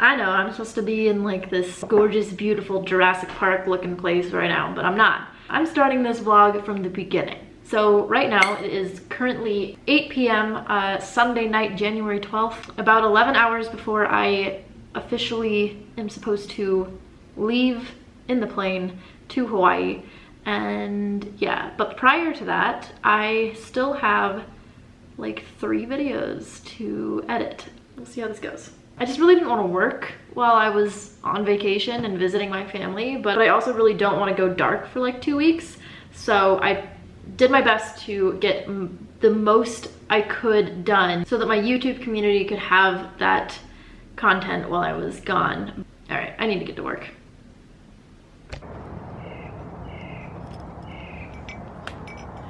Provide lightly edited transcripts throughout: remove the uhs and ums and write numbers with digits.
I know, I'm supposed to be in like this gorgeous, beautiful Jurassic Park looking place right now, but I'm not. I'm starting this vlog from the beginning. So right now it is currently 8 p.m. Sunday night, January 12th, about 11 hours before I officially am supposed to leave in the plane to Hawaii. And yeah, but prior to that, I still have like 3 videos to edit. We'll see how this goes. I just really didn't want to work while I was on vacation and visiting my family, but I also really don't want to go dark for like 2 weeks. So I did my best to get the most I could done so that my YouTube community could have that content while I was gone. All right, I need to get to work.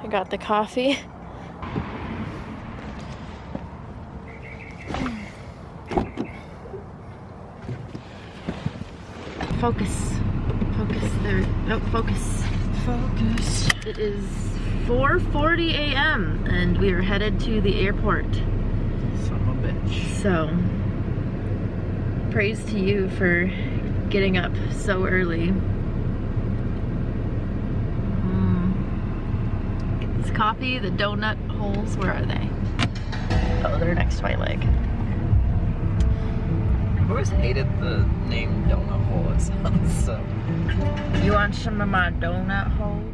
I got the coffee. Focus. Focus there. Oh, focus. Focus. It is 4:40 a.m. and we are headed to the airport. Son of a bitch. So, praise to you for getting up so early. Get this coffee, the donut holes, where are they? Oh, they're next to my leg. I've always hated the name donut hole. It sounds so... You want some of my donut holes?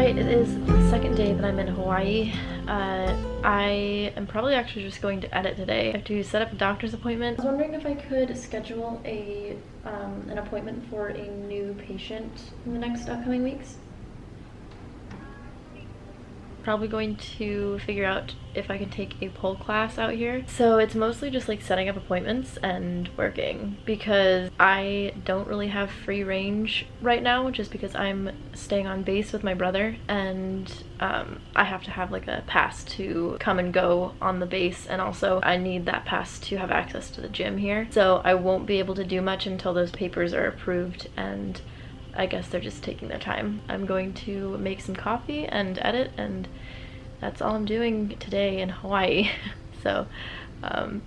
It is the second day that I'm in Hawaii. I am probably actually just going to edit today. I have to set up a doctor's appointment. I was wondering if I could schedule an appointment for a new patient in the next upcoming weeks. Probably going to figure out if I can take a pole class out here. So it's mostly just like setting up appointments and working because I don't really have free range right now just because I'm staying on base with my brother and I have to have like a pass to come and go on the base, and also I need that pass to have access to the gym here. So I won't be able to do much until those papers are approved, and I guess they're just taking their time. I'm going to make some coffee and edit, and that's all I'm doing today in Hawaii. So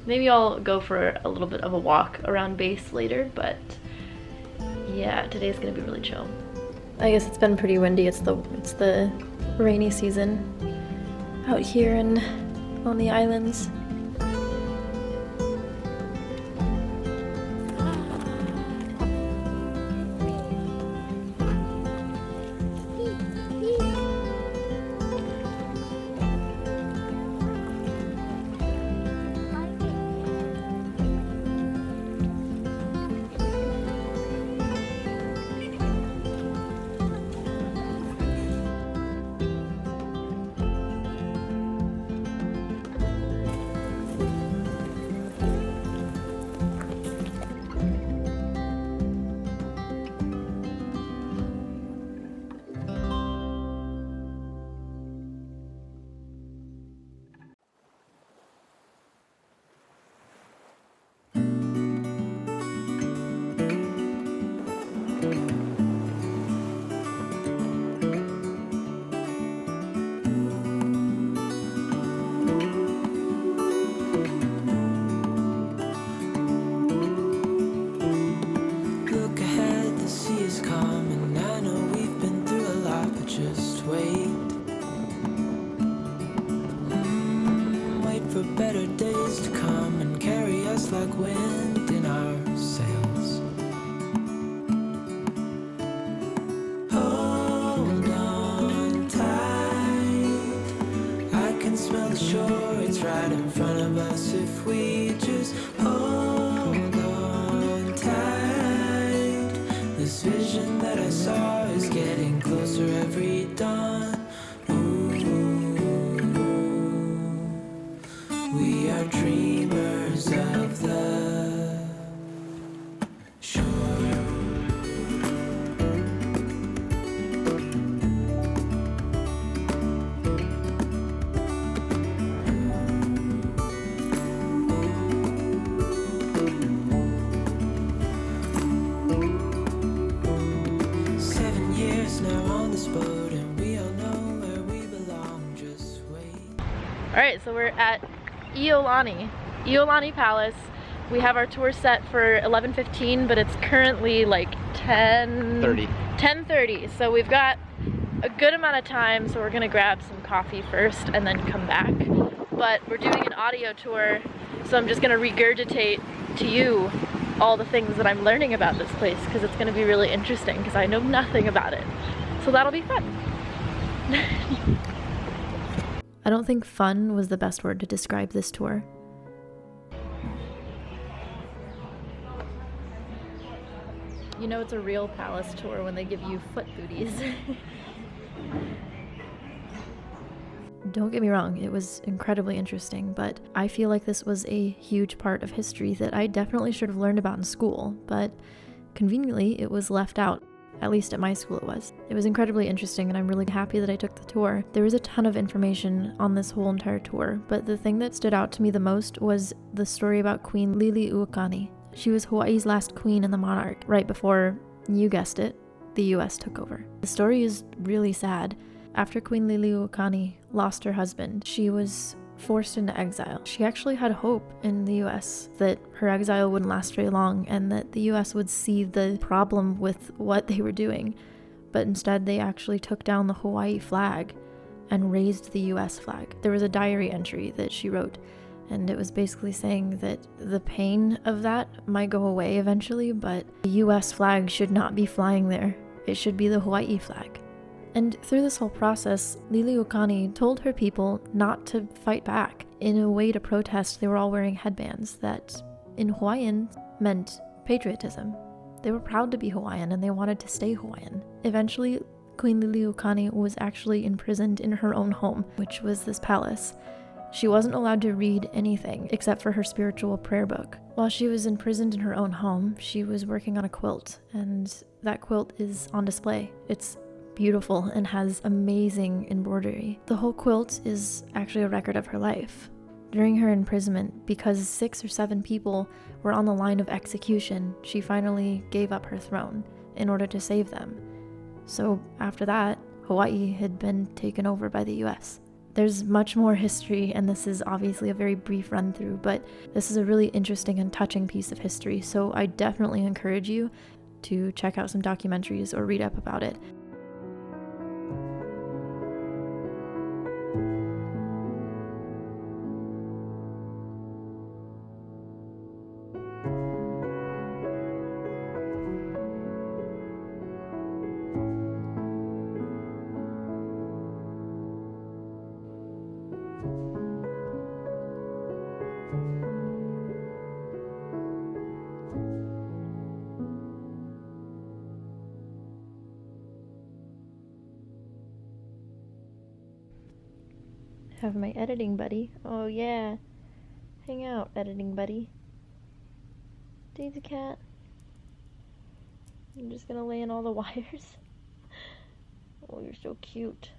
maybe I'll go for a little bit of a walk around base later, but yeah, today's gonna be really chill. I guess it's been pretty windy. It's the rainy season out here on the islands. like wind in our sails. Hold on tight, I can smell the shore, it's right in front of us. If we just hold on this boat, and we all know where we belong. Just wait. Alright, so we're at Iolani Palace. We have our tour set for 11:15, but it's currently like 10:30. So we've got a good amount of time, so we're gonna grab some coffee first and then come back. But we're doing an audio tour, so I'm just gonna regurgitate to you all the things that I'm learning about this place, because it's gonna be really interesting, because I know nothing about it. So that'll be fun. I don't think fun was the best word to describe this tour. You know it's a real palace tour when they give you foot booties. Don't get me wrong, it was incredibly interesting, but I feel like this was a huge part of history that I definitely should have learned about in school, but conveniently it was left out. At least at my school it was. It was incredibly interesting, and I'm really happy that I took the tour. There was a ton of information on this whole entire tour, but the thing that stood out to me the most was the story about Queen Liliuokalani. She was Hawaii's last queen and the monarch, right before, you guessed it, the US took over. The story is really sad. After Queen Liliuokalani lost her husband, she was forced into exile. She actually had hope in the US that her exile wouldn't last very long and that the US would see the problem with what they were doing. But instead, they actually took down the Hawaii flag and raised the US flag. There was a diary entry that she wrote, and it was basically saying that the pain of that might go away eventually, but the US flag should not be flying there. It should be the Hawaii flag. And through this whole process, Liliuokalani told her people not to fight back. In a way to protest, they were all wearing headbands that, in Hawaiian, meant patriotism. They were proud to be Hawaiian and they wanted to stay Hawaiian. Eventually, Queen Liliuokalani was actually imprisoned in her own home, which was this palace. She wasn't allowed to read anything except for her spiritual prayer book. While she was imprisoned in her own home, she was working on a quilt, and that quilt is on display. It's beautiful and has amazing embroidery. The whole quilt is actually a record of her life. During her imprisonment, because 6 or 7 people were on the line of execution, she finally gave up her throne in order to save them. So after that, Hawaii had been taken over by the US. There's much more history, and this is obviously a very brief run through, but this is a really interesting and touching piece of history, so I definitely encourage you to check out some documentaries or read up about it. Have my editing buddy. Oh yeah. Hang out, editing buddy. Daisy cat. I'm just gonna lay in all the wires. Oh, you're so cute.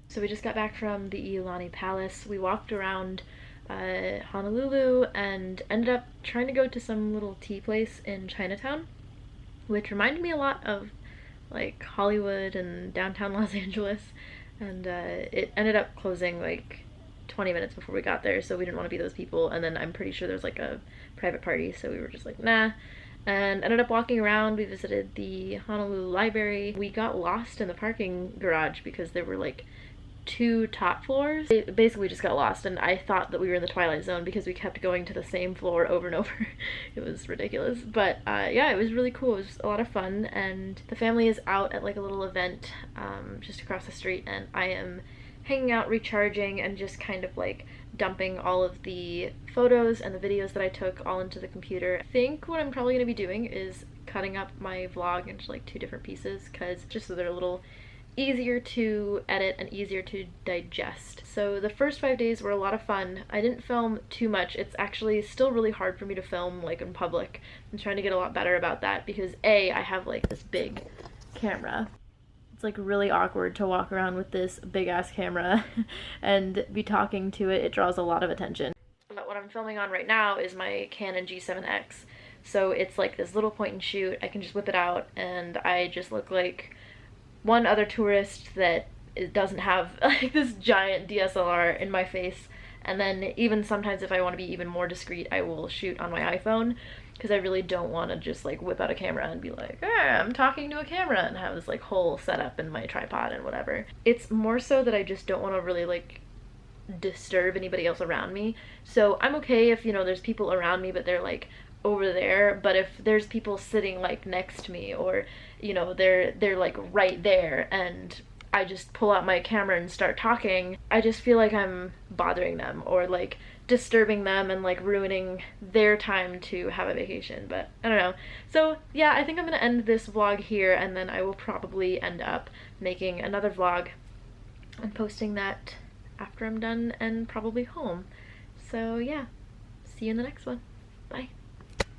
So we just got back from the Iolani Palace. We walked around Honolulu and ended up trying to go to some little tea place in Chinatown, which reminded me a lot of like Hollywood and downtown Los Angeles. And it ended up closing like 20 minutes before we got there, so we didn't want to be those people. And then I'm pretty sure there's like a private party, so we were just like, nah. And ended up walking around. We visited the Honolulu Library. We got lost in the parking garage because there were like 2 top floors. Basically, we just got lost, and I thought that we were in the Twilight Zone because we kept going to the same floor over and over. It was ridiculous, but yeah, it was really cool. It was a lot of fun, and the family is out at like a little event just across the street, and I am hanging out, recharging, and just kind of like dumping all of the photos and the videos that I took all into the computer. I think what I'm probably going to be doing is cutting up my vlog into like 2 different pieces, because just so they're a little easier to edit and easier to digest. So the first 5 days were a lot of fun. I didn't film too much. It's actually still really hard for me to film like in public. I'm trying to get a lot better about that because I have like this big camera. It's like really awkward to walk around with this big ass camera and be talking to it. It draws a lot of attention. But what I'm filming on right now is my Canon G7X, So it's like this little point and shoot. I can just whip it out and I just look like one other tourist that doesn't have like this giant DSLR in my face. And then even sometimes if I want to be even more discreet, I will shoot on my iPhone, because I really don't want to just like whip out a camera and be like, I'm talking to a camera, and have this like whole setup in my tripod and whatever. It's more so that I just don't want to really like disturb anybody else around me. So I'm okay if, you know, there's people around me but they're like over there, but if there's people sitting like next to me, or you know, they're like right there, and I just pull out my camera and start talking, I just feel like I'm bothering them or like disturbing them and like ruining their time to have a vacation. But I don't know. So yeah, I think I'm gonna end this vlog here, and then I will probably end up making another vlog and posting that after I'm done and probably home. So yeah, see you in the next one. Bye.